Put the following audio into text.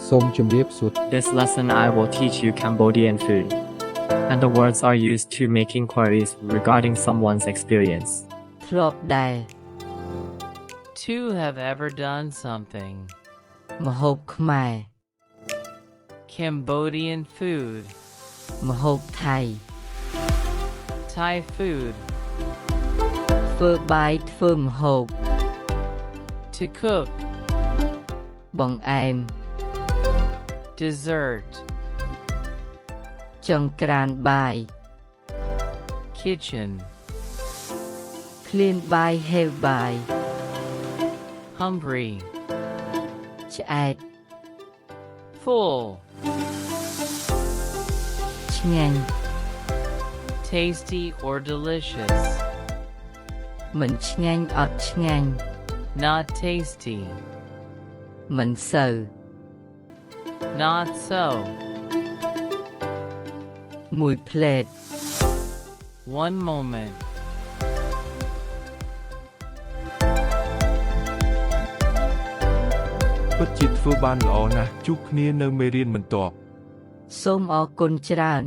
សូមជម្រាបសួរ This lesson I will teach you Cambodian food, and the words are used to make inquiries regarding someone's experience. ធ្លាប់ដែរ To have ever done something. ម្ហូបខ្មែរ Cambodian food. ម្ហូបថៃ Thai food. ធ្វើបាយធ្វើម្ហូប To cook. បង្អែម Dessert. ចង្ក្រានបាយ Kitchen. ឃ្លានបាយហេវបាយ Hungry. ឆ្អែត Full. ឆ្ងាញ់ Tasty or delicious. មិនឆ្ងាញ់អត់ឆ្ងាញ់ Not tasty. មិនសូវ Not so. មួយផ្លែត One moment. ពិតជាធ្វើបានល្អណាស់ជួបគ្នានៅមេរៀនបន្ទាប់ សូមអរគុណច្រើន